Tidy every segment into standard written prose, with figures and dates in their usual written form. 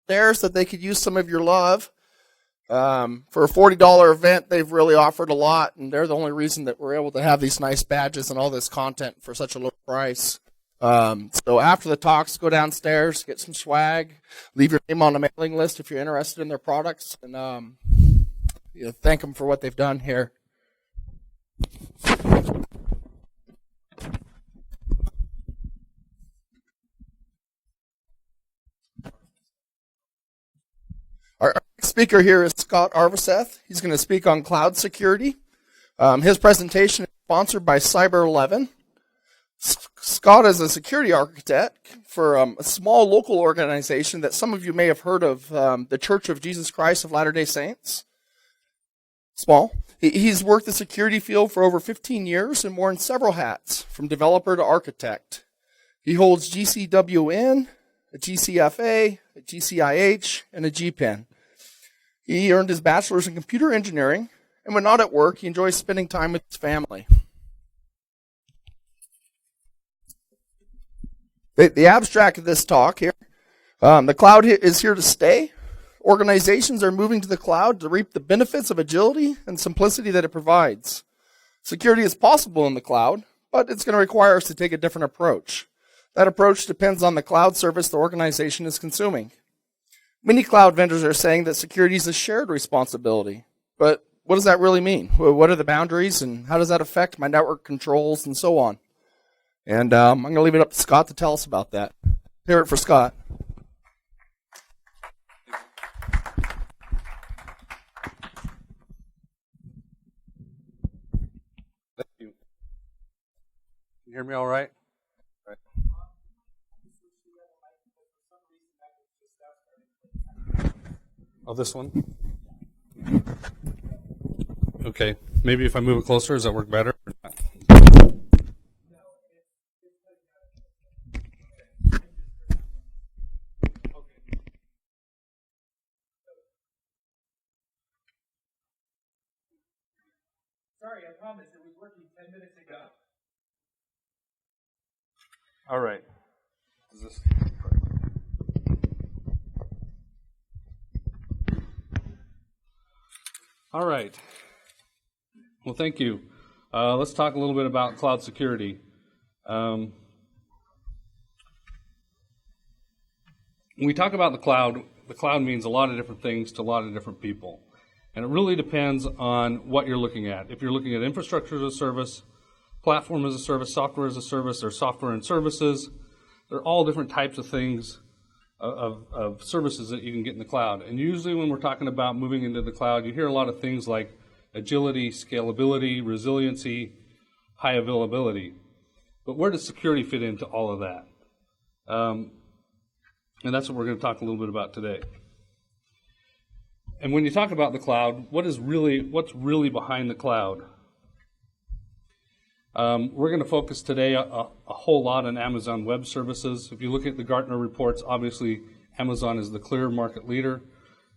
downstairs that they could use some of your love. For a $40 event, they've really offered a lot, and they're the only reason that we're able to have these nice badges and all this content for such a low price. So after the talks, go downstairs, get some swag, leave your name on a mailing list if you're interested in their products, and thank them for what they've done here. Our next speaker here is Scott Arveseth. He's going to speak on cloud security. His presentation is sponsored by Cyber 11. Scott is a security architect for a small local organization that some of you may have heard of, the Church of Jesus Christ of Latter-day Saints. Small. He's worked the security field for over 15 years and worn several hats, from developer to architect. He holds GCWN, a GCFA, a GCIH, and a GPEN. He earned his bachelor's in computer engineering, and when not at work, he enjoys spending time with his family. The abstract of this talk here, the cloud is here to stay. Organizations are moving to the cloud to reap the benefits of agility and simplicity that it provides. Security is possible in the cloud, but it's going to require us to take a different approach. That approach depends on the cloud service the organization is consuming. Many cloud vendors are saying that security is a shared responsibility, but what does that really mean? What are the boundaries, and how does that affect my network controls and so on? And I'm going to leave it up to Scott to tell us about that. Hear it for Scott. Thank you. Can you hear me all right? Oh, this one? Okay. Maybe if I move it closer, does that work better? Sorry, I promise it was working 10 minutes ago. All right. Is this... All right. Well, thank you. Let's talk a little bit about cloud security. When we talk about the cloud means a lot of different things to a lot of different people. And it really depends on what you're looking at. If you're looking at infrastructure as a service, platform as a service, software as a service, or software and services, they're all different types of things of services that you can get in the cloud. And usually when we're talking about moving into the cloud, you hear a lot of things like agility, scalability, resiliency, high availability. But where does security fit into all of that? And that's what we're going to talk a little bit about today. And when you talk about the cloud, what's really behind the cloud? We're going to focus today a whole lot on Amazon Web Services. If you look at the Gartner reports, obviously Amazon is the clear market leader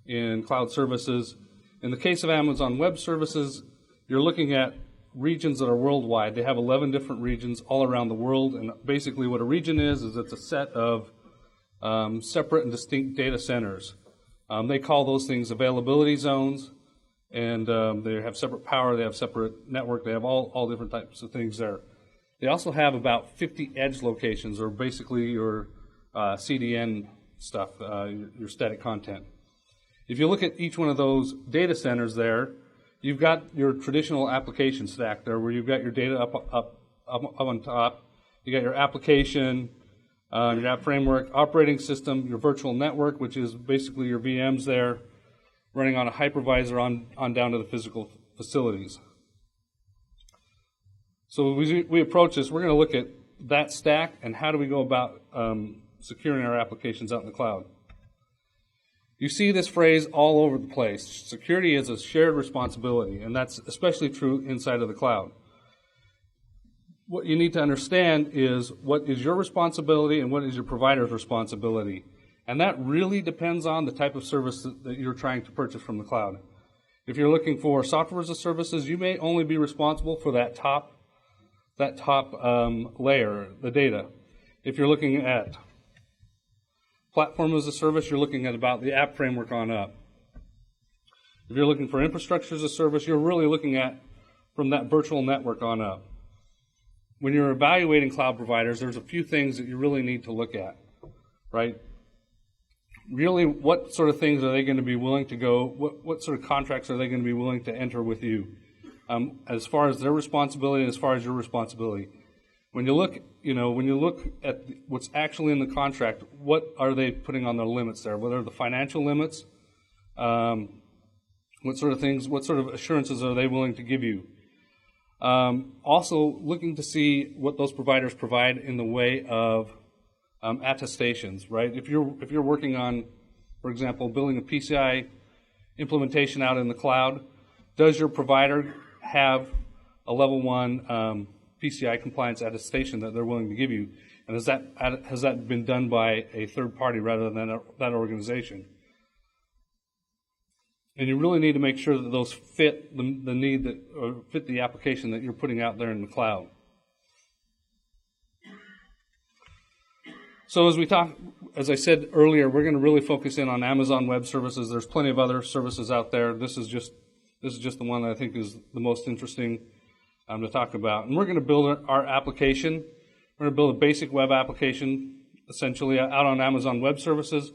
in cloud services. In the case of Amazon Web Services, you're looking at regions that are worldwide. They have 11 different regions all around the world, and basically what a region is it's a set of separate and distinct data centers. They call those things availability zones, and they have separate power, they have separate network, they have all different types of things there. They also have about 50 edge locations, or basically your CDN stuff, your static content. If you look at each one of those data centers there, you've got your traditional application stack there, where you've got your data up on top. You got your application, your app framework, operating system, your virtual network, which is basically your VMs there, running on a hypervisor on down to the physical facilities. So we approach this, we're going to look at that stack and how do we go about securing our applications out in the cloud. You see this phrase all over the place. Security is a shared responsibility, and that's especially true inside of the cloud. What you need to understand is what is your responsibility and what is your provider's responsibility. And that really depends on the type of service that you're trying to purchase from the cloud. If you're looking for software as a services, you may only be responsible for that top layer, the data. If you're looking at platform as a service, you're looking at about the app framework on up. If you're looking for infrastructure as a service, you're really looking at from that virtual network on up. When you're evaluating cloud providers, there's a few things that you really need to look at, right? Really, what sort of things are they going to be willing to go, what sort of contracts are they going to be willing to enter with you? As far as their responsibility and as far as your responsibility. When you look at what's actually in the contract, what are they putting on their limits there? What are the financial limits? What sort of things, what sort of assurances are they willing to give you? Also looking to see what those providers provide in the way of attestations, right? If you're working on, for example, building a PCI implementation out in the cloud, does your provider have a level 1 PCI compliance attestation that they're willing to give you? And has that been done by a third party rather than that organization? And you really need to make sure that those fit the need that, or fit the application that you're putting out there in the cloud. So as I said earlier, we're going to really focus in on Amazon Web Services. There's plenty of other services out there. This is just the one that I think is the most interesting to talk about. And we're going to build our application. We're going to build a basic web application, essentially, out on Amazon Web Services.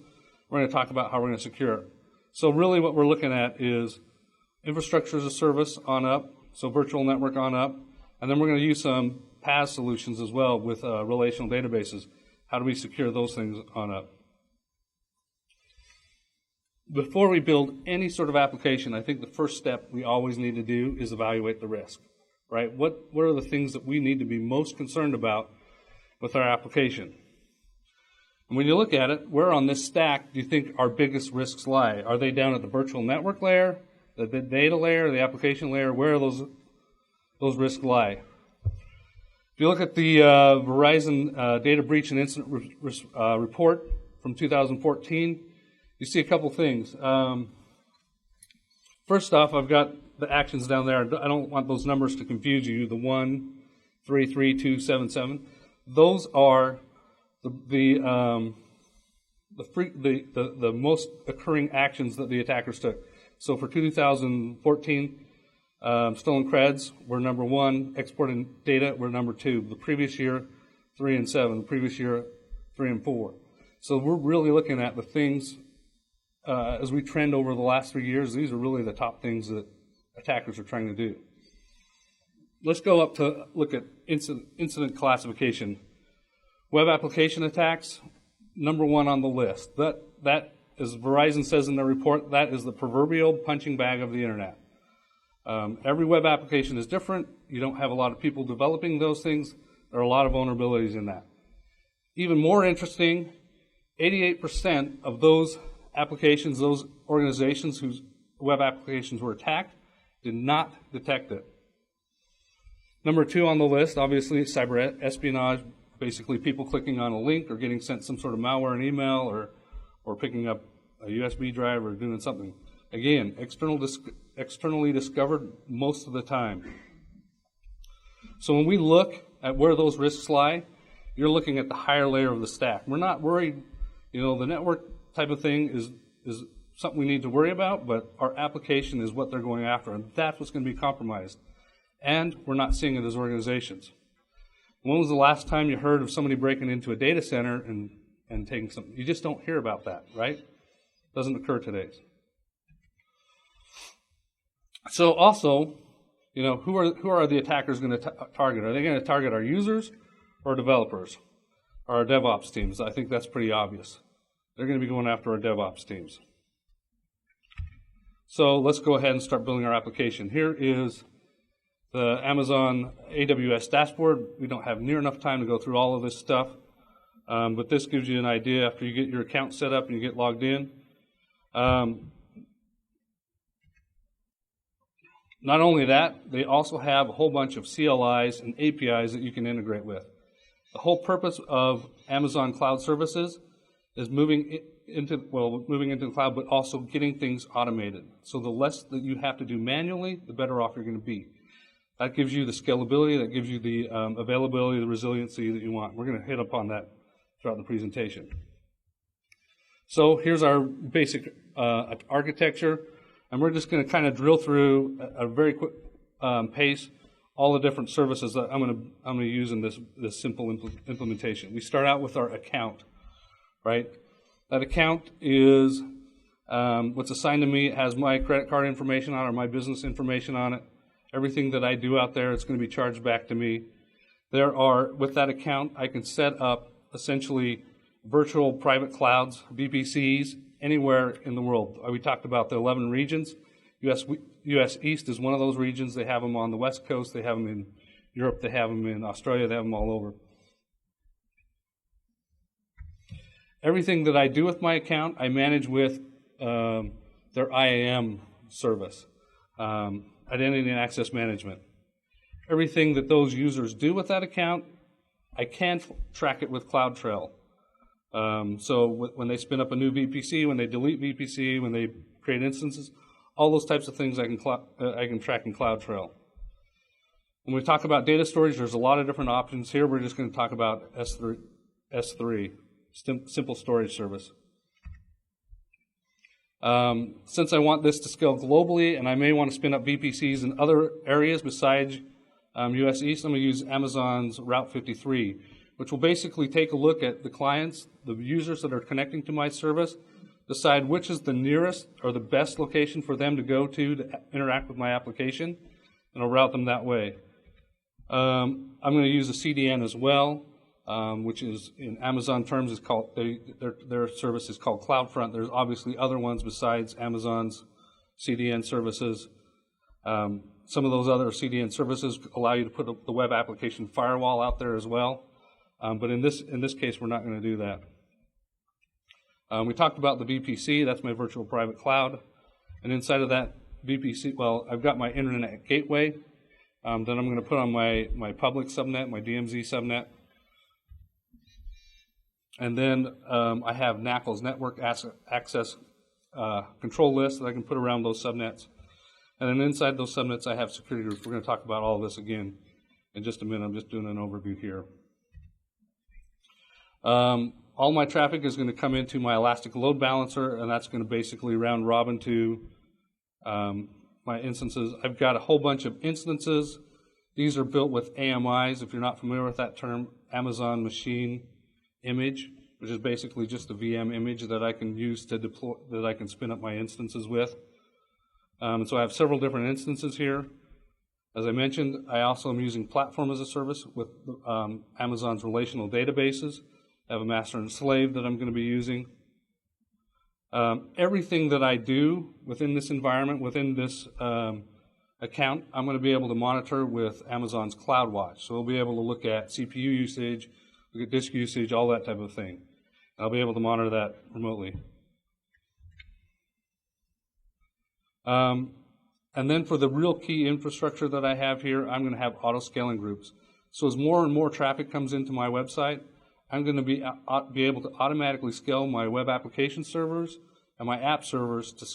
We're going to talk about how we're going to secure it. So really what we're looking at is infrastructure as a service on up, so virtual network on up, and then we're going to use some PaaS solutions as well with relational databases. How do we secure those things on up? Before we build any sort of application, I think the first step we always need to do is evaluate the risk, right? What are the things that we need to be most concerned about with our application? And when you look at it, where on this stack do you think our biggest risks lie? Are they down at the virtual network layer, the data layer, the application layer? Where are those risks lie? If you look at the Verizon data breach and incident report from 2014, you see a couple things. First off, I've got the actions down there. I don't want those numbers to confuse you. The 1333277. Those are the most occurring actions that the attackers took. So for 2014, stolen creds were number 1. Exporting data were number 2. The previous year, 3 and 7. The previous year, 3 and 4. So we're really looking at the things as we trend over the last 3 years. These are really the top things that attackers are trying to do. Let's go up to look at incident classification. Web application attacks, number 1 on the list. That, as Verizon says in their report, that is the proverbial punching bag of the internet. Every web application is different. You don't have a lot of people developing those things. There are a lot of vulnerabilities in that. Even more interesting, 88% of those applications, those organizations whose web applications were attacked, did not detect it. Number 2 on the list, obviously, cyber espionage. Basically, people clicking on a link or getting sent some sort of malware in email or picking up a USB drive or doing something. Again, externally discovered most of the time. So when we look at where those risks lie, you're looking at the higher layer of the stack. We're not worried, the network type of thing is something we need to worry about, but our application is what they're going after, and that's what's going to be compromised. And we're not seeing it as organizations. When was the last time you heard of somebody breaking into a data center and taking something? You just don't hear about that, right? Doesn't occur today. So also, who are the attackers going to target? Are they going to target our users or developers or our DevOps teams? I think that's pretty obvious. They're going to be going after our DevOps teams. So let's go ahead and start building our application. Here is the Amazon AWS dashboard. We don't have near enough time to go through all of this stuff, but this gives you an idea after you get your account set up and you get logged in. Not only that, they also have a whole bunch of CLIs and APIs that you can integrate with. The whole purpose of Amazon Cloud Services is moving into the cloud, but also getting things automated. So the less that you have to do manually, the better off you're going to be. That gives you the scalability, that gives you the availability, the resiliency that you want. We're going to hit upon that throughout the presentation. So here's our basic architecture, and we're just going to kind of drill through a very quick pace all the different services that I'm going to use in this simple implementation. We start out with our account, right? That account is what's assigned to me. It has my credit card information on it, or my business information on it. Everything that I do out there, it's going to be charged back to me. With that account, I can set up essentially virtual private clouds, VPCs, anywhere in the world. We talked about the 11 regions. US East is one of those regions. They have them on the West Coast. They have them in Europe. They have them in Australia. They have them all over. Everything that I do with my account, I manage with their IAM service, Identity and Access Management. Everything that those users do with that account, I can track it with CloudTrail. So when they spin up a new VPC, when they delete VPC, when they create instances, all those types of things I can track in CloudTrail. When we talk about data storage, there's a lot of different options. Here we're just going to talk about S3, simple storage service. Since I want this to scale globally, and I may want to spin up VPCs in other areas besides US East, I'm going to use Amazon's Route 53, which will basically take a look at the clients, the users that are connecting to my service, decide which is the nearest or the best location for them to go to interact with my application, and I'll route them that way. I'm going to use a CDN as well, which is in Amazon terms is called their service is called CloudFront. There's obviously other ones besides Amazon's CDN services. Some of those other CDN services allow you to put the web application firewall out there as well, but in this case, we're not going to do that. We talked about the VPC. That's my virtual private cloud, and inside of that VPC, well, I've got my internet gateway. Then I'm going to put on my public subnet, my DMZ subnet. And then I have NACL's network access control list that I can put around those subnets. And then inside those subnets, I have security groups. We're going to talk about all of this again in just a minute. I'm just doing an overview here. All my traffic is going to come into my Elastic Load Balancer, and that's going to basically round robin to my instances. I've got a whole bunch of instances. These are built with AMIs. If you're not familiar with that term, Amazon Machine Image, which is basically just a VM image that I can use to deploy, that I can spin up my instances with. So I have several different instances here. As I mentioned, I also am using Platform as a Service with Amazon's relational databases. I have a master and slave that I'm going to be using. Everything that I do within this environment, within this account, I'm going to be able to monitor with Amazon's CloudWatch. So we'll be able to look at CPU usage, look at disk usage, all that type of thing. I'll be able to monitor that remotely. And then for the real key infrastructure that I have here, I'm going to have auto-scaling groups. So as more and more traffic comes into my website, I'm going to be able to automatically scale my web application servers and my app servers to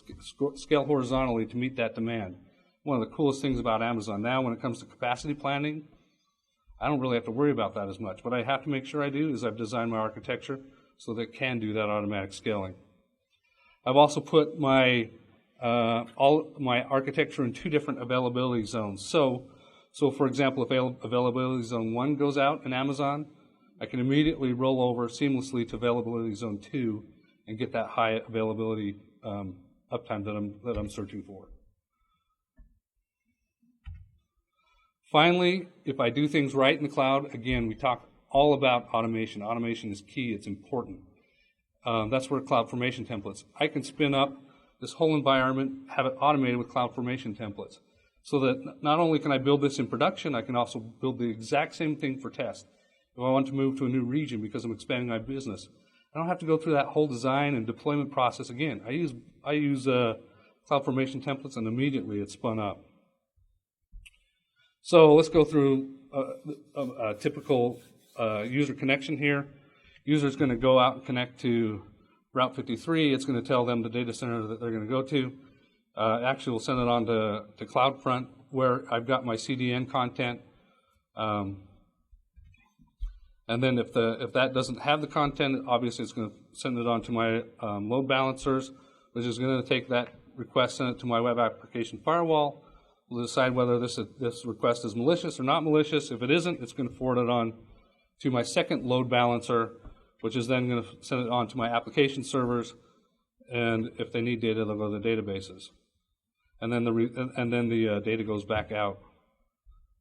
scale horizontally to meet that demand. One of the coolest things about Amazon now when it comes to capacity planning, I don't really have to worry about that as much. What I have to make sure I do is I've designed my architecture so that it can do that automatic scaling. I've also put my all my architecture in 2 different availability zones. So for example, if availability zone 1 goes out in Amazon, I can immediately roll over seamlessly to availability zone 2 and get that high availability uptime that I'm searching for. Finally, if I do things right in the cloud, again, we talk all about automation. Automation is key. It's important. That's where CloudFormation templates. I can spin up this whole environment, have it automated with CloudFormation templates, so that not only can I build this in production, I can also build the exact same thing for test. If I want to move to a new region because I'm expanding my business, I don't have to go through that whole design and deployment process again. I use CloudFormation templates, and immediately it's spun up. So let's go through a typical user connection here. User's going to go out and connect to Route 53. It's going to tell them the data center that they're going to go to. Actually, we'll send it on to CloudFront, where I've got my CDN content. And then if that doesn't have the content, obviously it's going to send it on to my load balancers, which is going to take that request, send it to my web application firewall. We'll decide whether this request is malicious or not malicious. If it isn't, it's going to forward it on to my second load balancer, which is then going to send it on to my application servers. And if they need data, they'll go to the databases. And then the data goes back out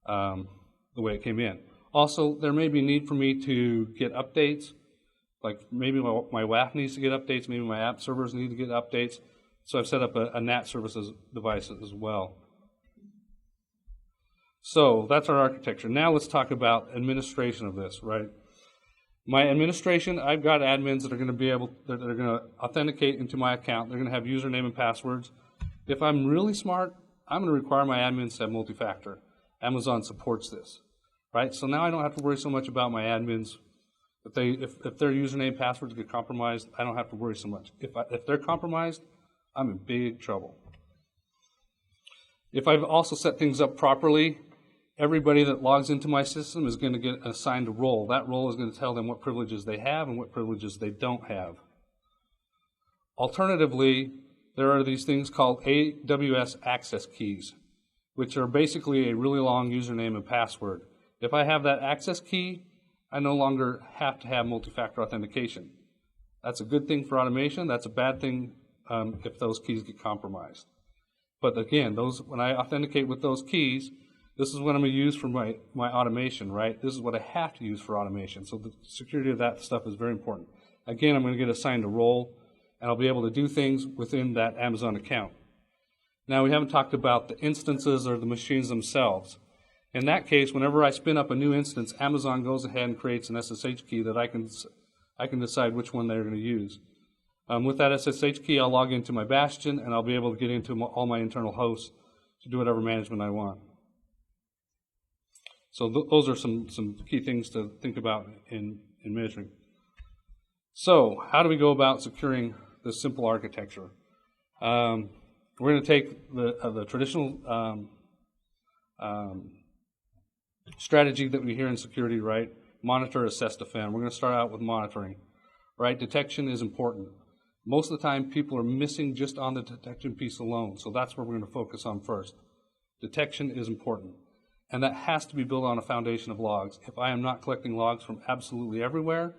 the way it came in. Also, there may be a need for me to get updates. Like maybe my WAF needs to get updates, maybe my app servers need to get updates. So I've set up a NAT services device as well. So that's our architecture. Now let's talk about administration of this, right? My administration, I've got admins that are going to be able, that are going to authenticate into my account. They're going to have username and passwords. If I'm really smart, I'm going to require my admins to have multi-factor. Amazon supports this, right? So now I don't have to worry so much about my admins. If their username and passwords get compromised, I don't have to worry so much. If they're compromised, I'm in big trouble. If I've also set things up properly, everybody that logs into my system is going to get assigned a role. That role is going to tell them what privileges they have and what privileges they don't have. Alternatively, there are these things called AWS access keys, which are basically a really long username and password. If I have that access key, I no longer have to have multi-factor authentication. That's a good thing for automation. That's a bad thing if those keys get compromised. But again, when I authenticate with those keys, this is what I'm going to use for my automation, right? This is what I have to use for automation. So the security of that stuff is very important. Again, I'm going to get assigned a role, and I'll be able to do things within that Amazon account. Now, we haven't talked about the instances or the machines themselves. In that case, whenever I spin up a new instance, Amazon goes ahead and creates an SSH key that I can decide which one they're going to use. With that SSH key, I'll log into my Bastion, and I'll be able to get into all my internal hosts to do whatever management I want. So those are some key things to think about in measuring. So how do we go about securing this simple architecture? We're going to take the traditional strategy that we hear in security, right? Monitor, assess, defend. We're going to start out with monitoring, right? Detection is important. Most of the time, people are missing just on the detection piece alone, so that's where we're going to focus on first. Detection is important, and that has to be built on a foundation of logs. If I am not collecting logs from absolutely everywhere,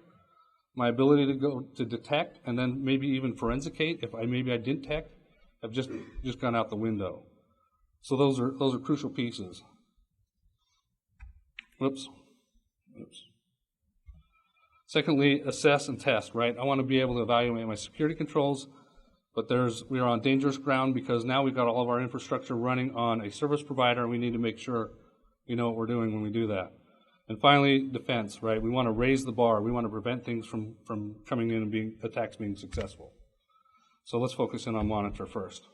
my ability to detect and then maybe even forensicate, if I didn't detect, have just gone out the window. So those are crucial pieces. Oops. Secondly, assess and test, right? I want to be able to evaluate my security controls, but we are on dangerous ground because now we've got all of our infrastructure running on a service provider, and we need to make sure we know what we're doing when we do that. And finally, defense, right? We want to raise the bar. We want to prevent things from coming in and attacks being successful. So let's focus in on monitor first.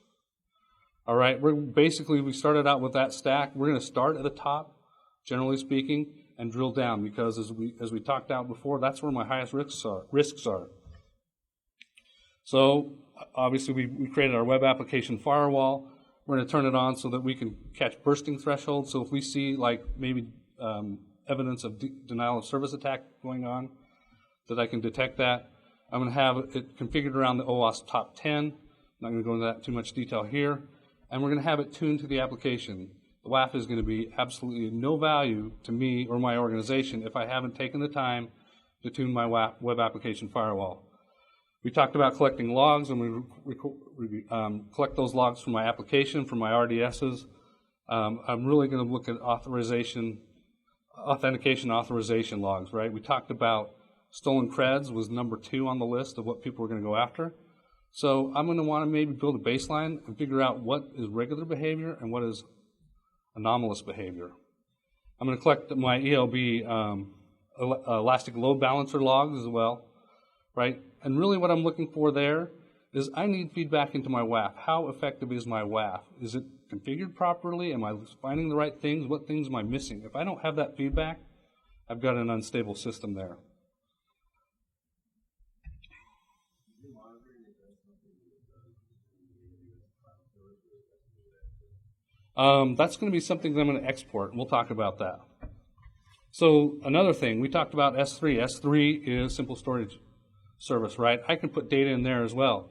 All right, we started out with that stack. We're going to start at the top, generally speaking, and drill down because as we talked out before, that's where my highest risks are. So obviously we created our web application firewall. We're going to turn it on so that we can catch bursting thresholds. So if we see like maybe evidence of denial of service attack going on, that I can detect that. I'm going to have it configured around the OWASP top 10. I'm not going to go into that too much detail here. And we're going to have it tuned to the application. The WAF is going to be absolutely no value to me or my organization if I haven't taken the time to tune my web application firewall. We talked about collecting logs, and we collect those logs from my application, from my RDSs. I'm really going to look at authentication authorization logs, right? We talked about stolen creds was number 2 on the list of what people are going to go after. So I'm going to want to maybe build a baseline and figure out what is regular behavior and what is anomalous behavior. I'm going to collect my ELB elastic load balancer logs as well, right? And really what I'm looking for there is I need feedback into my WAF. How effective is my WAF? Is it configured properly? Am I finding the right things? What things am I missing? If I don't have that feedback, I've got an unstable system there. That's going to be something that I'm going to export, and we'll talk about that. So another thing, we talked about S3. S3 is simple storage service, right? I can put data in there as well.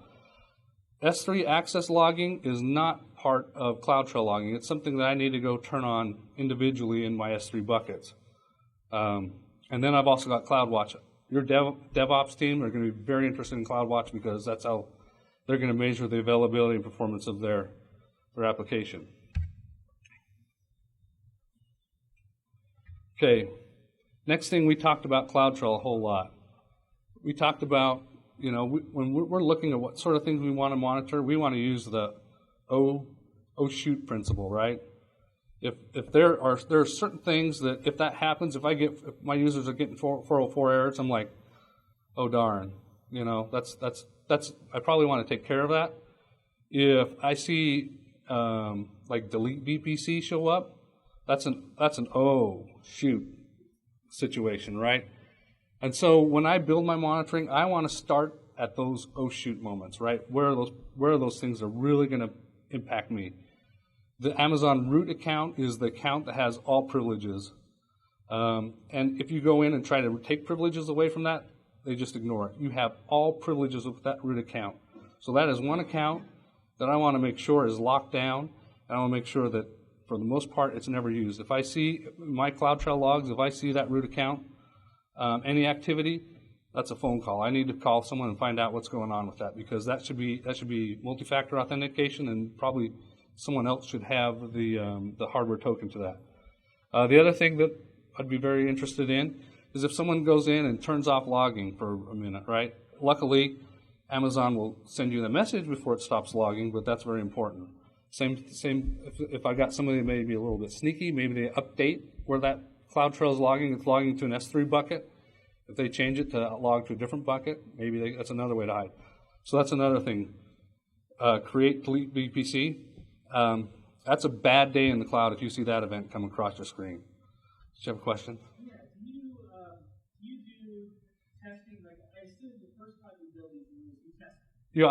S3 access logging is not part of CloudTrail logging. It's something that I need to go turn on individually in my S3 buckets. And then I've also got CloudWatch. Your DevOps team are going to be very interested in CloudWatch because that's how they're going to measure the availability and performance of their application. Okay, next thing, we talked about CloudTrail a whole lot. We talked about, when we're looking at what sort of things we want to monitor, we want to use the shoot principle, right? If there are certain things that if that happens, if my users are getting 404 errors, I'm like, oh darn, that's I probably want to take care of that. If I see like delete VPC show up, that's an oh shoot situation, right? And so when I build my monitoring, I want to start at those oh shoot moments, right? Where are those things that are really going to impact me? The Amazon root account is the account that has all privileges. And if you go in and try to take privileges away from that, they just ignore it. You have all privileges with that root account. So that is one account that I want to make sure is locked down, and I want to make sure that for the most part it's never used. If I see my CloudTrail logs, if I see that root account, any activity, that's a phone call. I need to call someone and find out what's going on with that, because that should be multi-factor authentication, and probably someone else should have the hardware token to that. The other thing that I'd be very interested in is if someone goes in and turns off logging for a minute, right? Luckily, Amazon will send you the message before it stops logging, but that's very important. Same. If I got somebody maybe a little bit sneaky, maybe they update where that CloudTrail is logging. It's logging to an S3 bucket. If they change it to log to a different bucket, maybe that's another way to hide. So that's another thing. Create, delete VPC. That's a bad day in the cloud if you see that event come across your screen. Did you have a question? Yeah. Do you do testing? Like, I assume the first time you build these, you test. You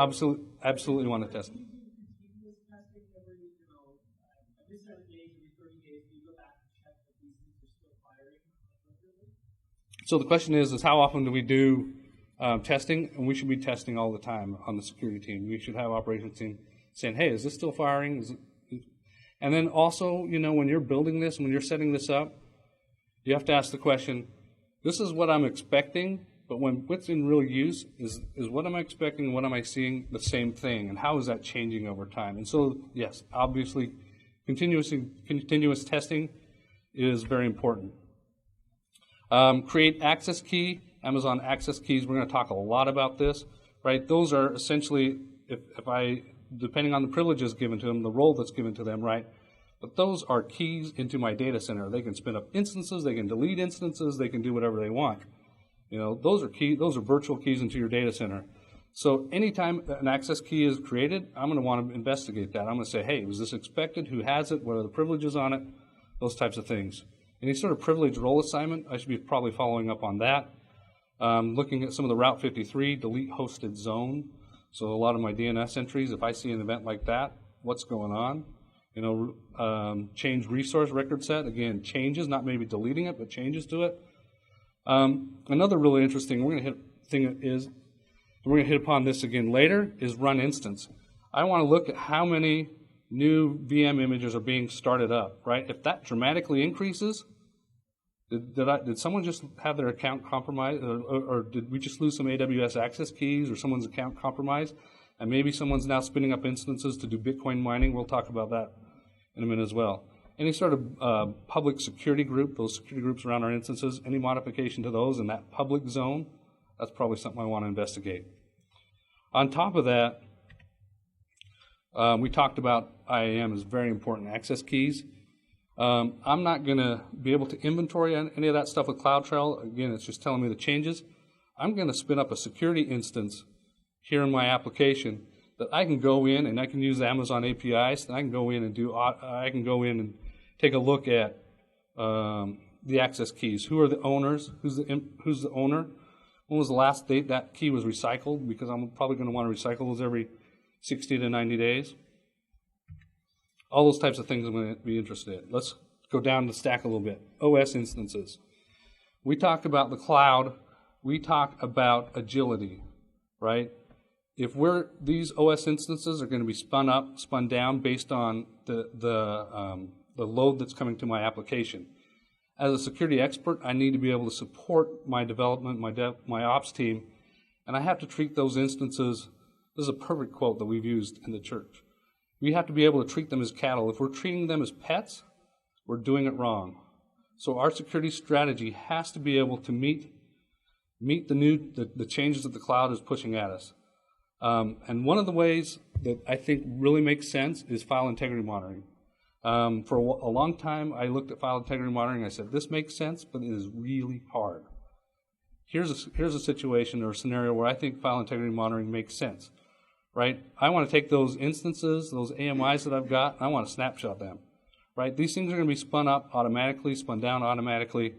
absolutely want to test. Do you do continuous testing every, this 7 days, every 30 days? Do you go back and check that these things are still firing appropriately? So the question is how often do we do testing? And we should be testing all the time on the security team. We should have operations team saying, hey, is this still firing? And then also, when you're building this, when you're setting this up, you have to ask the question, this is what I'm expecting, but when what's in real use is what am I expecting and what am I seeing the same thing, and how is that changing over time? And so, yes, obviously, continuous testing is very important. Create access key, Amazon access keys. We're going to talk a lot about this, right? Those are essentially, if I, depending on the privileges given to them, the role that's given to them, right? But those are keys into my data center. They can spin up instances, they can delete instances, they can do whatever they want. Those are virtual keys into your data center. So anytime an access key is created, I'm going to want to investigate that. I'm going to say, hey, was this expected? Who has it? What are the privileges on it? Those types of things. Any sort of privilege role assignment, I should be probably following up on that. Looking at some of the Route 53, delete hosted zone. So a lot of my DNS entries, if I see an event like that, what's going on? Change resource record set. Again, changes, not maybe deleting it, but changes to it. Another really interesting thing is, we're going to hit upon this again later, is run instance. I want to look at how many new VM images are being started up, right? If that dramatically increases, did someone just have their account compromised, or did we just lose some AWS access keys, or someone's account compromised, and maybe someone's now spinning up instances to do Bitcoin mining? We'll talk about that in a minute as well. Any sort of public security group, those security groups around our instances, any modification to those in that public zone, that's probably something I want to investigate. On top of that, we talked about IAM is very important, access keys. I'm not going to be able to inventory any of that stuff with CloudTrail. Again, it's just telling me the changes. I'm going to spin up a security instance here in my application that I can go in and I can use the Amazon APIs, and I can go in and take a look at the access keys. Who are the owners? Who's the owner? When was the last date that key was recycled? Because I'm probably going to want to recycle those every 60 to 90 days. All those types of things I'm going to be interested in. Let's go down the stack a little bit. OS instances. We talk about the cloud. We talk about agility. right? If these OS instances are going to be spun up, spun down based on the load that's coming to my application. As a security expert, I need to be able to support my development, my ops team, and I have to treat those instances. This is a perfect quote that we've used in the church. We have to be able to treat them as cattle. If we're treating them as pets, we're doing it wrong. So our security strategy has to be able to meet the changes that the cloud is pushing at us. And one of the ways that I think really makes sense is file integrity monitoring. For a long time, I looked at file integrity monitoring. I said, this makes sense, but it is really hard. Here's a situation or a scenario where I think file integrity monitoring makes sense, right? I want to take those instances, those AMIs that I've got, and I want to snapshot them, right? These things are going to be spun up automatically, spun down automatically.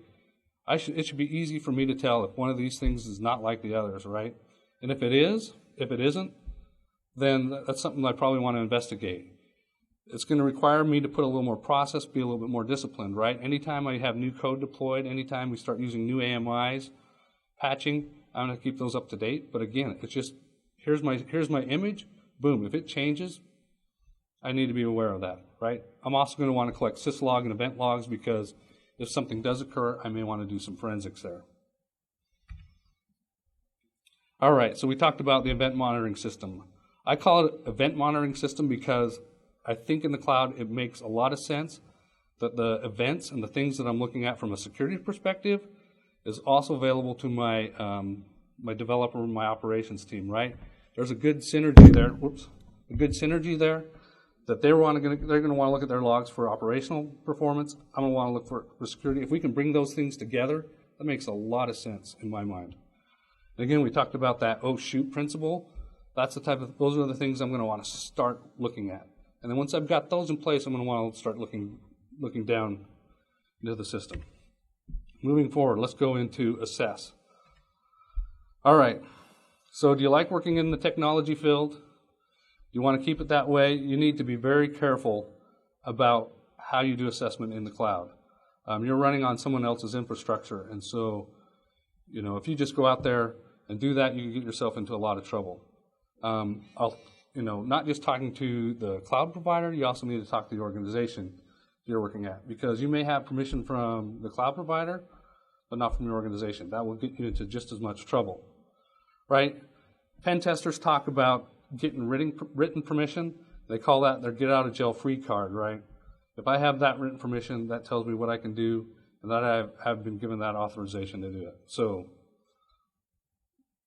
It should be easy for me to tell if one of these things is not like the others, right? And if it isn't, then that's something I probably want to investigate. It's going to require me to put a little more process, be a little bit more disciplined, right? Anytime I have new code deployed, anytime we start using new AMIs, patching, I'm going to keep those up to date. But again, it's just, here's my image, boom. If it changes, I need to be aware of that, right? I'm also going to want to collect syslog and event logs because if something does occur, I may want to do some forensics there. All right, so we talked about the event monitoring system. I call it event monitoring system because I think in the cloud it makes a lot of sense that the events and the things that I'm looking at from a security perspective is also available to my my developer and my operations team, right? There's a good synergy there. A good synergy there that they're going to want to look at their logs for operational performance. I'm going to want to look for security. If we can bring those things together, that makes a lot of sense in my mind. And again, we talked about that oh shoot principle. Those are the things I'm going to want to start looking at. And then once I've got those in place, I'm going to want to start looking down into the system. Moving forward, let's go into assess. All right. So do you like working in the technology field? Do you want to keep it that way? You need to be very careful about how you do assessment in the cloud. You're running on someone else's infrastructure, and so if you just go out there and do that, you can get yourself into a lot of trouble. Not just talking to the cloud provider, you also need to talk to the organization you're working at, because you may have permission from the cloud provider, but not from your organization. That will get you into just as much trouble, right? Pen testers talk about getting written permission. They call that their get out of jail free card, right? If I have that written permission, that tells me what I can do, and that I have been given that authorization to do it. So,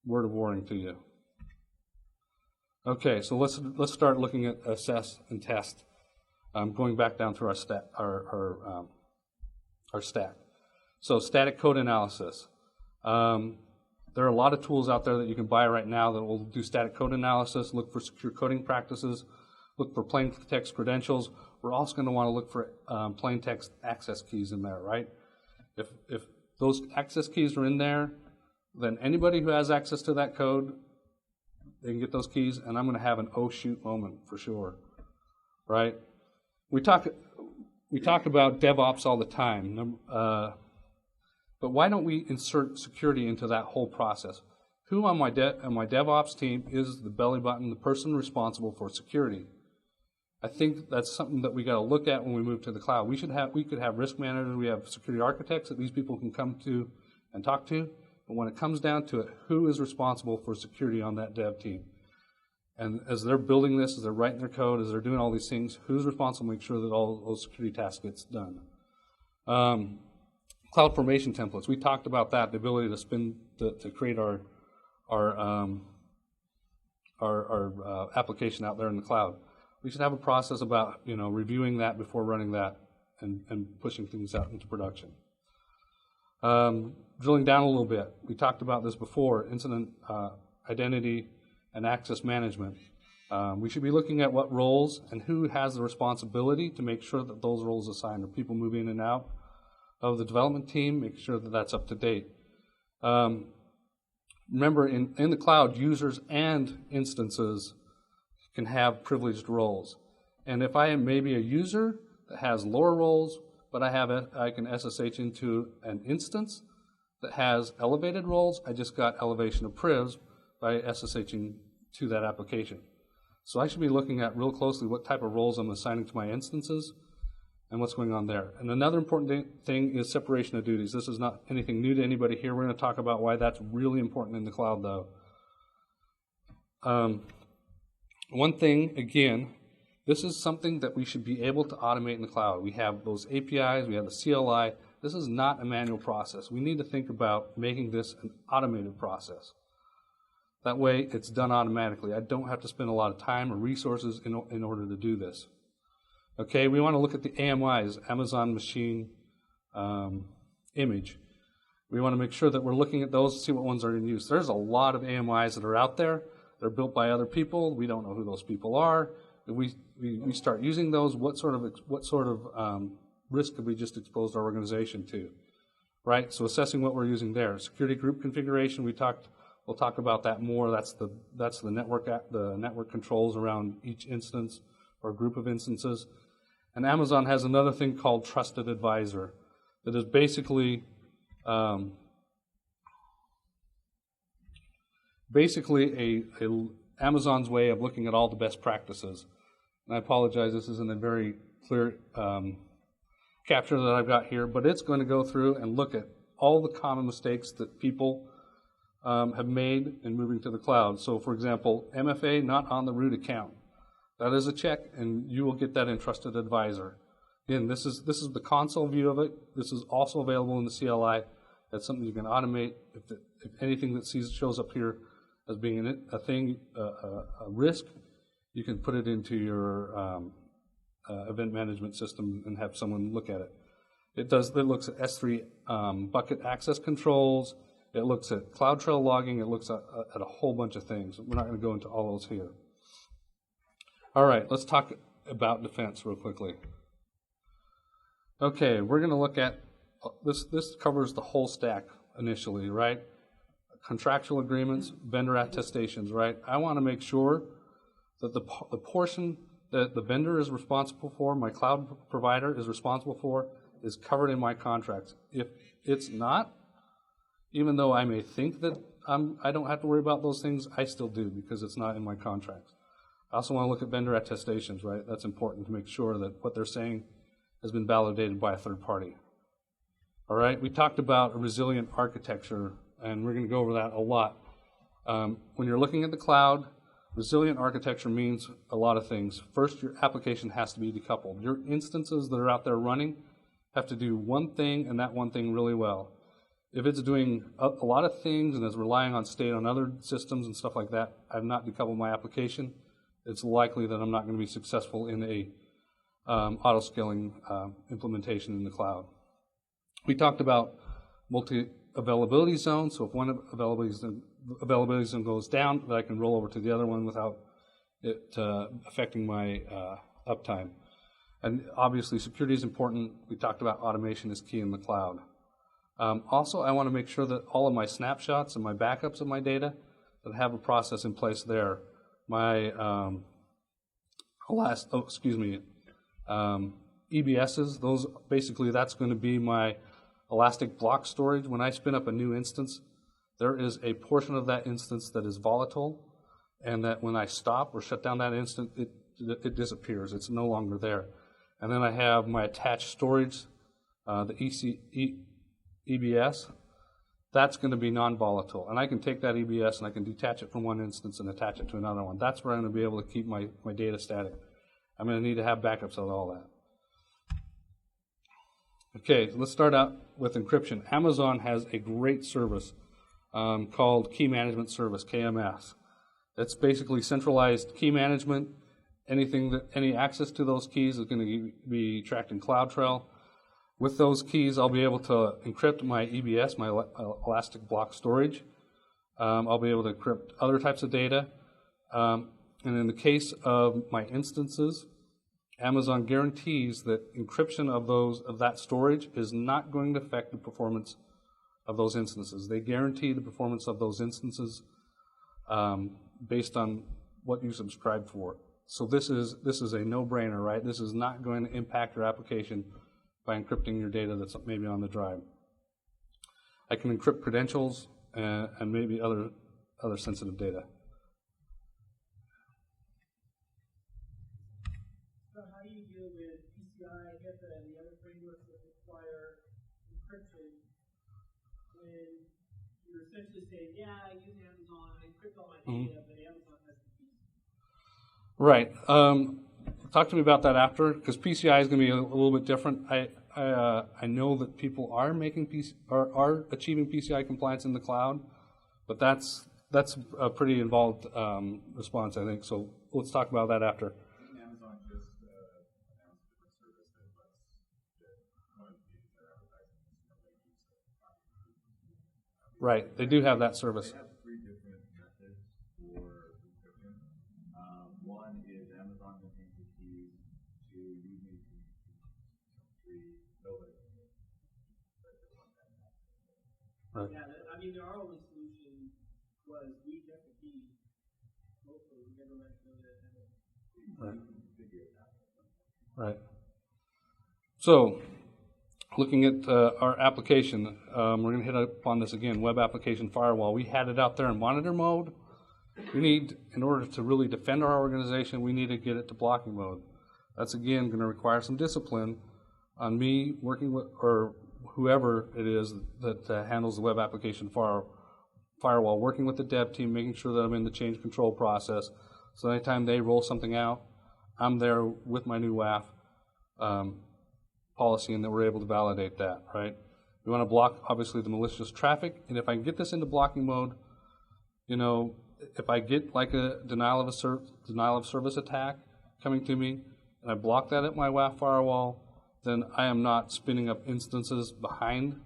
word of warning to you. Okay, so let's start looking at assess and test. Going back down through our stack. So static code analysis. There are a lot of tools out there that you can buy right now that will do static code analysis, look for secure coding practices, look for plain text credentials. We're also going to want to look for plain text access keys in there, right? If those access keys are in there, then anybody who has access to that code, they can get those keys, and I'm going to have an oh shoot moment for sure, right? We talk about DevOps all the time, but why don't we insert security into that whole process? Who on my DevOps team is the belly button, the person responsible for security? I think that's something that we got to look at when we move to the cloud. We could have risk managers, we have security architects that these people can come to and talk to. But when it comes down to it, who is responsible for security on that dev team? And as they're building this, as they're writing their code, as they're doing all these things, who's responsible to make sure that all those security tasks gets done? Cloud formation templates. We talked about that, the ability to create our application out there in the cloud. We should have a process about reviewing that before running that and pushing things out into production. Drilling down a little bit, we talked about this before, incident identity and access management. We should be looking at what roles and who has the responsibility to make sure that those roles assigned are people moving in and out of the development team, make sure that that's up to date. Remember, in the cloud, users and instances can have privileged roles. And if I am maybe a user that has lower roles, but I can SSH into an instance that has elevated roles, I just got elevation of privs, by SSHing to that application. So I should be looking at real closely what type of roles I'm assigning to my instances and what's going on there. And another important thing is separation of duties. This is not anything new to anybody here. We're going to talk about why that's really important in the cloud, though. One thing, again, this is something that we should be able to automate in the cloud. We have those APIs, we have the CLI. This is not a manual process. We need to think about making this an automated process. That way, it's done automatically. I don't have to spend a lot of time or resources in order to do this. Okay, we want to look at the AMIs, Amazon Machine Image. We want to make sure that we're looking at those to see what ones are in use. There's a lot of AMIs that are out there. They're built by other people. We don't know who those people are. If we start using those, what sort of risk have we just exposed our organization to, right? So assessing what we're using there. Security group configuration, we'll talk about that more. That's the network controls around each instance or group of instances. And Amazon has another thing called Trusted Advisor that is basically Amazon's way of looking at all the best practices. And I apologize, this isn't a very clear capture that I've got here, but it's going to go through and look at all the common mistakes that people have made in moving to the cloud. So, for example, MFA not on the root account. That is a check, and you will get that in Trusted Advisor. Again, this is the console view of it. This is also available in the CLI. That's something you can automate. If anything that shows up here as being a risk, you can put it into your event management system and have someone look at it. It looks at S3 bucket access controls. It looks at CloudTrail logging. It looks at a whole bunch of things. We're not going to go into all those here. All right, let's talk about defense real quickly. Okay, we're going to look at this. This covers the whole stack initially, right? Contractual agreements, vendor attestations, right? I want to make sure that the portion that the vendor is responsible for, my cloud provider is responsible for, is covered in my contracts. If it's not, even though I may think that I don't have to worry about those things, I still do because it's not in my contracts. I also want to look at vendor attestations, right? That's important to make sure that what they're saying has been validated by a third party. All right, we talked about a resilient architecture, and we're going to go over that a lot. When you're looking at the cloud, resilient architecture means a lot of things. First, your application has to be decoupled. Your instances that are out there running have to do one thing and that one thing really well. If it's doing a lot of things and is relying on state on other systems and stuff like that, I've not decoupled my application. It's likely that I'm not going to be successful in a auto-scaling implementation in the cloud. We talked about multi-availability zones, so if one availability zone goes down, that I can roll over to the other one without it affecting my uptime. And obviously, security is important. We talked about automation is key in the cloud. Also, I want to make sure that all of my snapshots and my backups of my data that I have a process in place there. My EBSs, those basically that's going to be my elastic block storage. When I spin up a new instance, there is a portion of that instance that is volatile, and that when I stop or shut down that instance, it disappears. It's no longer there. And then I have my attached storage, the EBS. That's going to be non-volatile. And I can take that EBS and I can detach it from one instance and attach it to another one. That's where I'm going to be able to keep my data static. I'm going to need to have backups of all that. Okay, let's start out with encryption. Amazon has a great service called Key Management Service, KMS. It's basically centralized key management. Any access to those keys is going to be tracked in CloudTrail. With those keys, I'll be able to encrypt my EBS, my elastic block storage. I'll be able to encrypt other types of data. And in the case of my instances, Amazon guarantees that encryption of that storage is not going to affect the performance of those instances. They guarantee the performance of those instances based on what you subscribe for. So this is a no-brainer, right? This is not going to impact your application by encrypting your data that's maybe on the drive. I can encrypt credentials and maybe other other sensitive data. So how do you deal with PCI, HIPAA, and the other frameworks that require encryption when you're essentially saying, yeah, I use Amazon, I encrypt all my data, but Amazon has the keys? Right. Talk to me about that after, because PCI is going to be a little bit different. I know that people are are achieving PCI compliance in the cloud, but that's a pretty involved response, I think. So let's talk about that after. Amazon just announced a different service that lets one of their advertising. Right, they do have that service. They have three different methods for encryption. One is Amazon contains the keys to using free building. Right. Yeah, I mean, our only solution was we get the key. Hopefully, we never let go of that. Right. Right. So, looking at our application, we're going to hit up on this again, web application firewall. We had it out there in monitor mode. We need, in order to really defend our organization, we need to get it to blocking mode. That's, again, going to require some discipline on me working with, or whoever it is that handles the web application firewall, working with the dev team, making sure that I'm in the change control process. So anytime they roll something out, I'm there with my new WAF policy, and that we're able to validate that, right? We want to block, obviously, the malicious traffic, and if I can get this into blocking mode, you know, if I get like a denial of service attack coming to me, and I block that at my WAF firewall, then I am not spinning up instances behind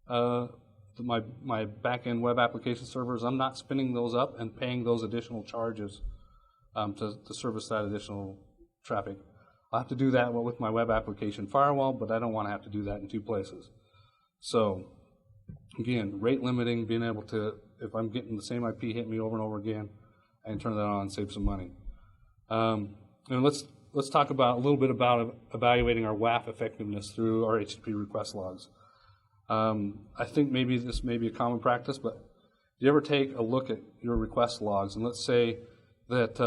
my back-end web application servers. I'm not spinning those up and paying those additional charges to service that additional traffic. I'll have to do that with my web application firewall, but I don't want to have to do that in two places. So, again, rate limiting, being able to, if I'm getting the same IP hit me over and over again, I can turn that on and save some money. And let's talk about a little bit about evaluating our WAF effectiveness through our HTTP request logs. I think maybe this may be a common practice, but do you ever take a look at your request logs, and let's say that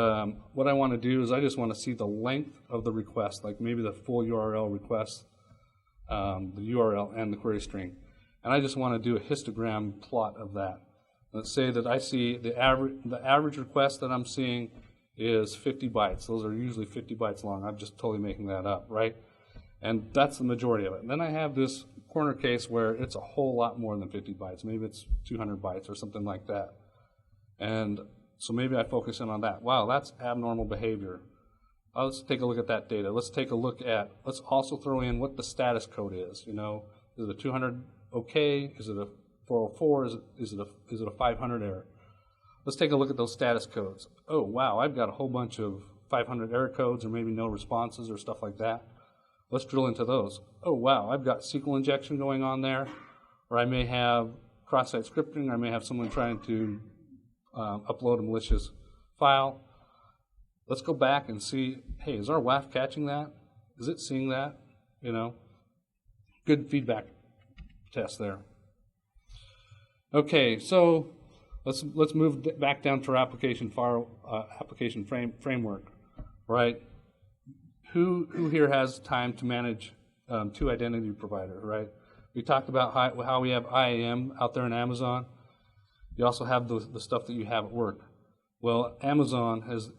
what I want to do is I just want to see the length of the request, like maybe the full URL request, the URL and the query string. And I just want to do a histogram plot of that. Let's say that I see the average request that I'm seeing is 50 bytes. Those are usually 50 bytes long. I'm just totally making that up, right? And that's the majority of it. And then I have this corner case where it's a whole lot more than 50 bytes. Maybe it's 200 bytes or something like that. And so maybe I focus in on that. Wow, that's abnormal behavior. Let's take a look at that data. Let's also throw in what the status code is. You know, is it a 200 okay? Is it a 404? Is it a 500 error? Let's take a look at those status codes. Oh, wow, I've got a whole bunch of 500 error codes or maybe no responses or stuff like that. Let's drill into those. Oh, wow, I've got SQL injection going on there, or I may have cross-site scripting, I may have someone trying to upload a malicious file. Let's go back and see, hey, is our WAF catching that? Is it seeing that? You know, good feedback test there. Okay, so let's move back down to our application framework, right? Who here has time to manage two identity providers, right? We talked about how we have IAM out there in Amazon. You also have the stuff that you have at work. Well, Amazon has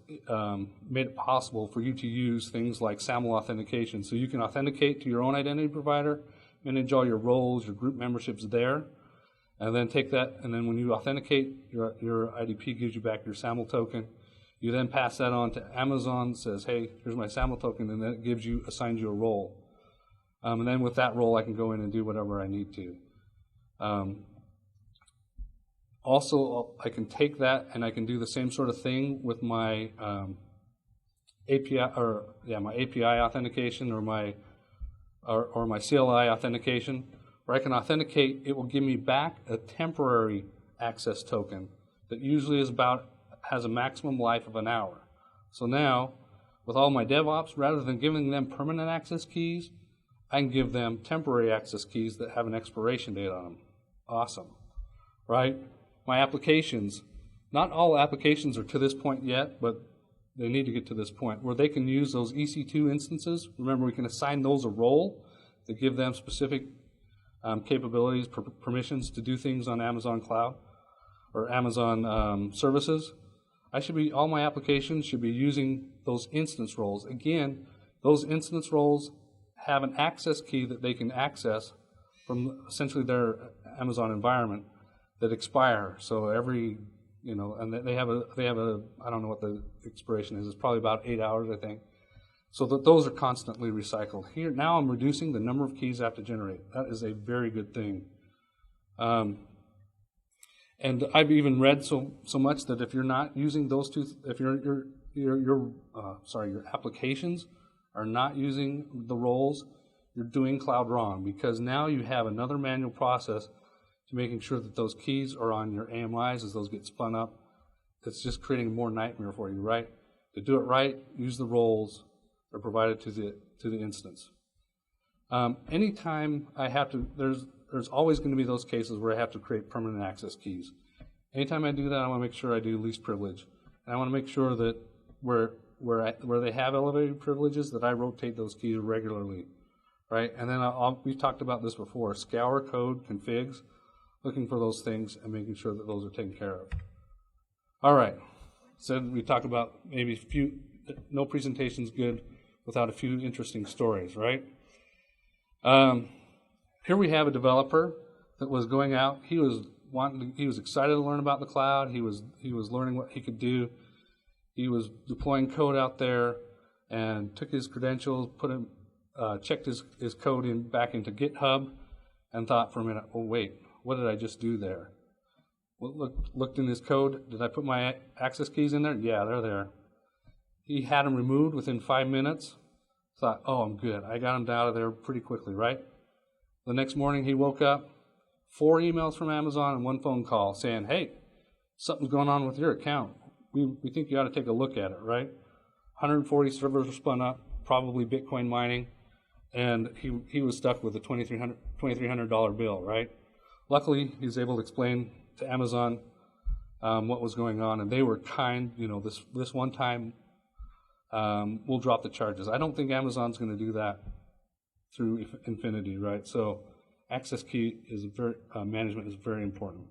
made it possible for you to use things like SAML authentication. So you can authenticate to your own identity provider, manage all your roles, your group memberships there, and then take that, and then when you authenticate, your IDP gives you back your SAML token. You then pass that on to Amazon, says, hey, here's my SAML token, and then it assigns you a role. And then with that role, I can go in and do whatever I need to. Also, I can take that and I can do the same sort of thing with my API authentication or my CLI authentication, where I can authenticate. It will give me back a temporary access token that usually has a maximum life of an hour. So now, with all my DevOps, rather than giving them permanent access keys, I can give them temporary access keys that have an expiration date on them. Awesome, right? My applications, Not all applications are to this point yet, but they need to get to this point where they can use those EC2 instances. Remember, we can assign those a role to give them specific capabilities, permissions to do things on Amazon Cloud or Amazon services. All my applications should be using those instance roles. Again, those instance roles have an access key that they can access from essentially their Amazon environment that expire. So every, and they have a, I don't know what the expiration is. It's probably about 8 hours, I think. So that those are constantly recycled. Here, now I'm reducing the number of keys I have to generate. That is a very good thing. And I've even read so much that if you're not using those two, if your applications are not using the roles, you're doing cloud wrong, because now you have another manual process to making sure that those keys are on your AMIs as those get spun up. It's just creating more nightmare for you, right? To do it right, use the roles that are provided to the instance. Anytime I have to, there's always going to be those cases where I have to create permanent access keys. Anytime I do that, I want to make sure I do least privilege. And I want to make sure that where they have elevated privileges, that I rotate those keys regularly, right? And then we've talked about this before, scour code configs, looking for those things and making sure that those are taken care of. All right, so we talked about maybe no presentation's good without a few interesting stories, right? Here we have a developer that was going out. He was excited to learn about the cloud. He was learning what he could do. He was deploying code out there and took his credentials, checked his code back into GitHub, and thought for a minute, oh wait, what did I just do there? Looked in his code. Did I put my access keys in there? Yeah, they're there. He had them removed within 5 minutes. Thought, oh, I'm good. I got them out of there pretty quickly, right? The next morning he woke up, 4 emails from Amazon and 1 phone call saying, hey, something's going on with your account. We think you ought to take a look at it, right? 140 servers were spun up, probably Bitcoin mining, and he was stuck with a $2,300 bill, right? Luckily, he was able to explain to Amazon what was going on, and they were kind. This one time, we'll drop the charges. I don't think Amazon's going to do that through infinity, right? So access key management is very important.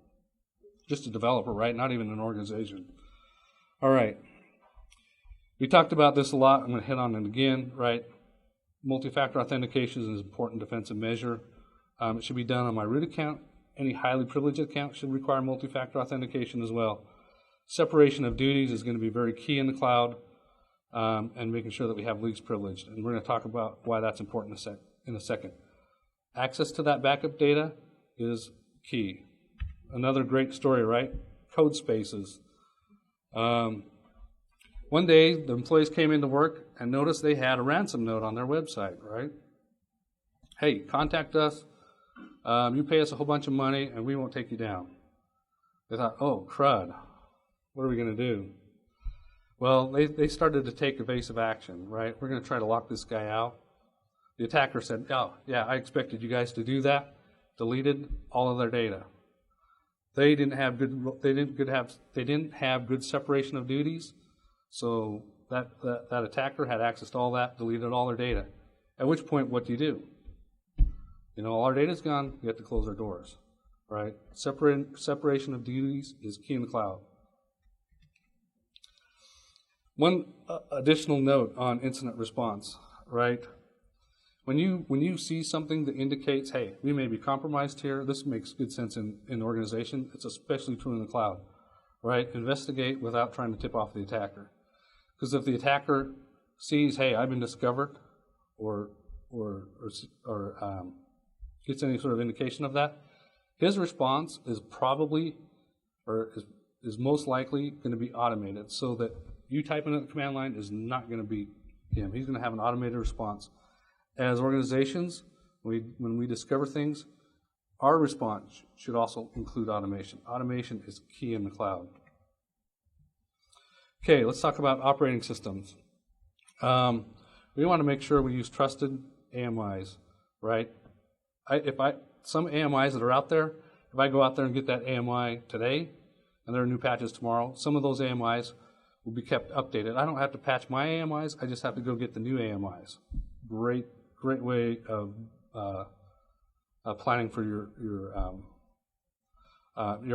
Just a developer, right? Not even an organization. All right. We talked about this a lot. I'm going to hit on it again, right? Multi-factor authentication is an important defensive measure. It should be done on my root account. Any highly privileged account should require multi-factor authentication as well. Separation of duties is going to be very key in the cloud, and making sure that we have least privileged. And we're going to talk about why that's important in a second. Access to that backup data is key. Another great story, right? Code spaces. One day, the employees came into work and noticed they had a ransom note on their website, right? Hey, contact us. You pay us a whole bunch of money, and we won't take you down. They thought, oh, crud. What are we going to do? Well, they started to take evasive action, right? We're going to try to lock this guy out. The attacker said, oh, yeah, I expected you guys to do that. Deleted all of their data. They didn't have good separation of duties, so that attacker had access to all that, deleted all their data. At which point, what do? All our data's gone. We have to close our doors, right? Separation of duties is key in the cloud. One additional note on incident response, right? When you see something that indicates, hey, we may be compromised here, this makes good sense in an organization. It's especially true in the cloud, right? Investigate without trying to tip off the attacker. Because if the attacker sees, hey, I've been discovered, or gets any sort of indication of that, his response is probably, or is most likely going to be automated, so that you typing in the command line is not going to be him. He's going to have an automated response. As organizations, when we discover things, our response should also include automation. Automation is key in the cloud. Okay, let's talk about operating systems. We want to make sure we use trusted AMIs, right? Some AMIs that are out there, if I go out there and get that AMI today, and there are new patches tomorrow, some of those AMIs will be kept updated. I don't have to patch my AMIs, I just have to go get the new AMIs. Great way of planning for your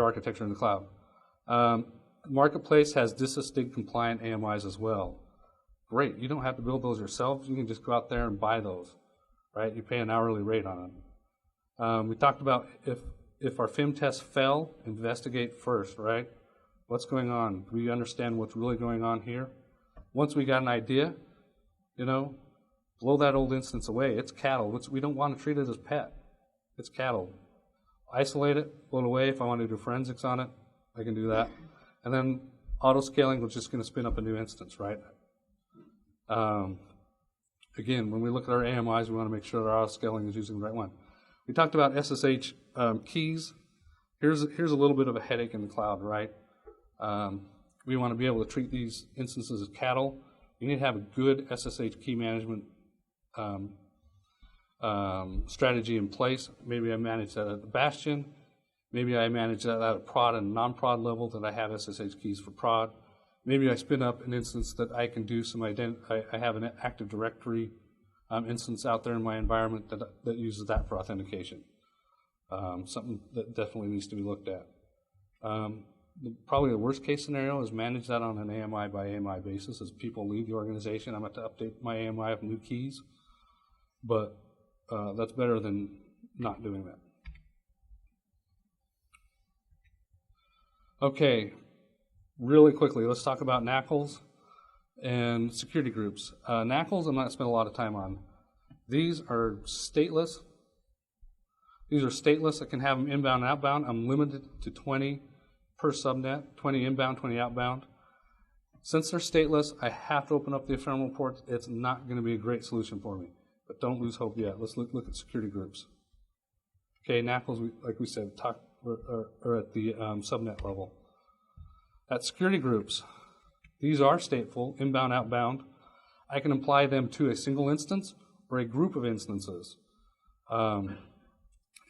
architecture in the cloud. Marketplace has DISA-STIG compliant AMIs as well. Great, you don't have to build those yourself, you can just go out there and buy those, right? You pay an hourly rate on them. We talked about if our FIM tests fail, investigate first, right? What's going on? Do we understand what's really going on here? Once we got an idea, blow that old instance away. It's cattle. We don't want to treat it as pet. It's cattle. Isolate it, blow it away. If I want to do forensics on it, I can do that. And then auto-scaling, we're just going to spin up a new instance, right? Again, when we look at our AMIs, we want to make sure that our auto-scaling is using the right one. We talked about SSH keys. Here's a little bit of a headache in the cloud, right? We want to be able to treat these instances as cattle. You need to have a good SSH key management strategy in place. Maybe I manage that at the Bastion. Maybe I manage that at a prod and non-prod level, that I have SSH keys for prod. Maybe I spin up an instance that I can do some I have an Active Directory instance out there in my environment that uses that for authentication. Something that definitely needs to be looked at. Probably the worst case scenario is manage that on an AMI by AMI basis. As people leave the organization, I'm going to have to update my AMI with new keys. But that's better than not doing that. Okay, really quickly, let's talk about NACLs and security groups. NACLs I'm not going to spend a lot of time on. These are stateless. I can have them inbound and outbound. I'm limited to 20 per subnet, 20 inbound, 20 outbound. Since they're stateless, I have to open up the ephemeral ports. It's not going to be a great solution for me, but don't lose hope yet. Let's look at security groups. Okay, NACLs, like we said, are at the subnet level. At security groups, these are stateful, inbound, outbound. I can apply them to a single instance or a group of instances. And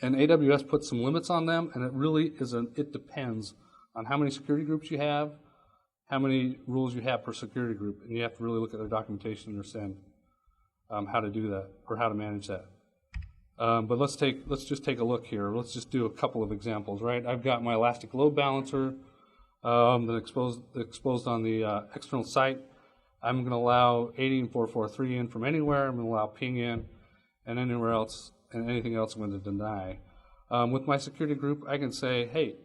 AWS puts some limits on them, and it really it depends on how many security groups you have, how many rules you have per security group, and you have to really look at their documentation and understand how to do that or how to manage that. But let's just take a look here. Let's just do a couple of examples, right? I've got my Elastic Load Balancer that exposed on the external site. I'm going to allow 80 and 443 in from anywhere. I'm going to allow ping in, and anywhere else, and anything else I'm going to deny. With my security group, I can say, hey,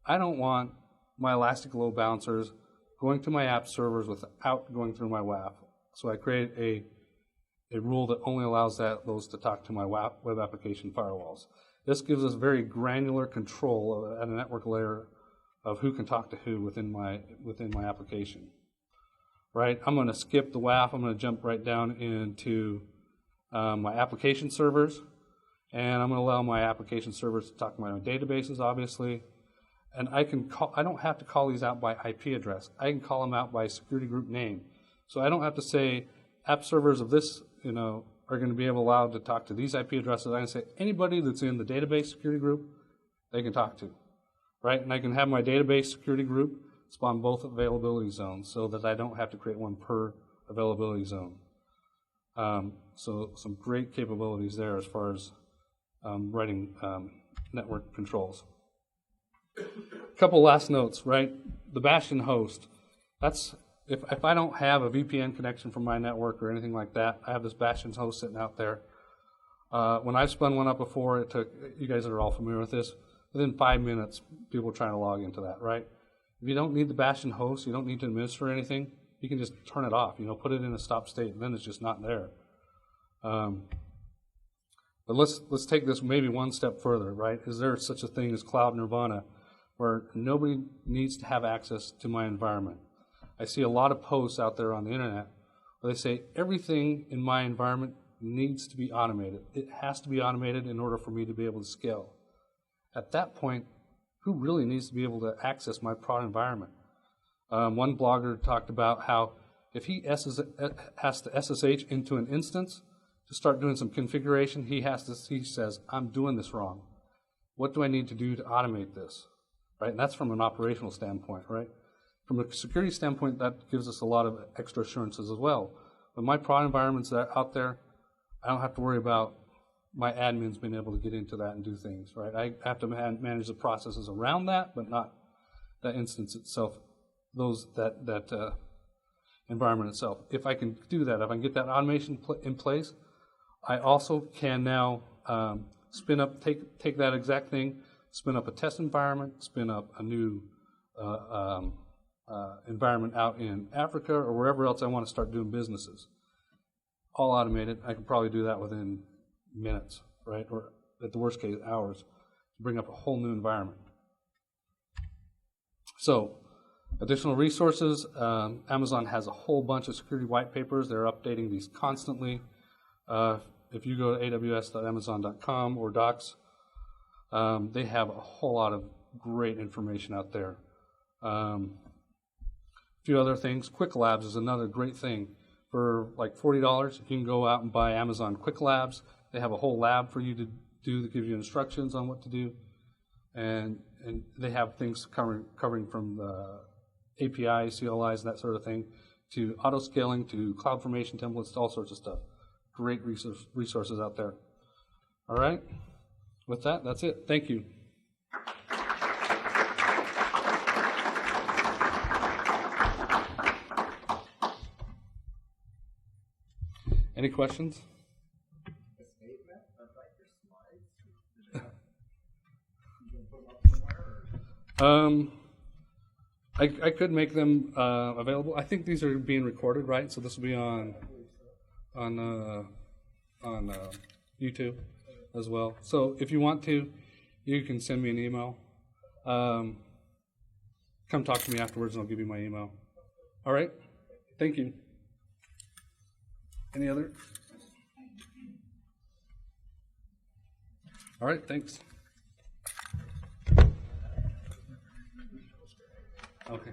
I don't want my Elastic Load Balancers going to my app servers without going through my WAF. So I create a rule that only allows those to talk to my web application firewalls. This gives us very granular control at a network layer of who can talk to who within my application. Right? I'm going to skip the WAF. I'm going to jump right down into my application servers, and I'm going to allow my application servers to talk to my own databases, obviously. And I don't have to call these out by IP address. I can call them out by security group name. So I don't have to say app servers of this, are going to be allowed to talk to these IP addresses. I can say anybody that's in the database security group, they can talk to, right? And I can have my database security group spawn both availability zones so that I don't have to create one per availability zone. So some great capabilities there as far as writing network controls. A couple last notes, right? The Bastion host. That's if I don't have a VPN connection from my network or anything like that, I have this Bastion host sitting out there. When I've spun one up before, it took, you guys are all familiar with this, within 5 minutes, people were trying to log into that, right? If you don't need the Bastion host, you don't need to administer anything, you can just turn it off, put it in a stop state, and then it's just not there. But let's take this maybe one step further, right? Is there such a thing as cloud nirvana where nobody needs to have access to my environment? I see a lot of posts out there on the internet where they say everything in my environment needs to be automated. It has to be automated in order for me to be able to scale. At that point, who really needs to be able to access my prod environment? One blogger talked about how if he has to SSH into an instance to start doing some configuration, he says, I'm doing this wrong. What do I need to do to automate this? right? And that's from an operational standpoint, right? From a security standpoint, that gives us a lot of extra assurances as well. But my prod environments that are out there, I don't have to worry about my admins being able to get into that and do things, right? I have to manage the processes around that, but not that instance itself, that environment itself. If I can do that, if I can get that automation in place, I also can now spin up, take that exact thing, spin up a test environment, spin up a new environment out in Africa or wherever else I want to start doing businesses. All automated. I can probably do that within minutes, right? Or at the worst case, hours, to bring up a whole new environment. So, additional resources. Amazon has a whole bunch of security white papers. They're updating these constantly. If you go to aws.amazon.com or docs, they have a whole lot of great information out there. A few other things. Quick Labs is another great thing. For like $40, you can go out and buy Amazon Quick Labs. They have a whole lab for you to do that give you instructions on what to do. And they have things covering from the APIs, CLIs, that sort of thing, to auto-scaling, to CloudFormation templates, to all sorts of stuff. Great resources out there. All right? With that, that's it. Thank you. Any questions? I could make them available. I think these are being recorded, right? So this will be on YouTube as well. So if you want to, you can send me an email. Come talk to me afterwards, and I'll give you my email. All right. Thank you. Any other? All right. Thanks. Okay.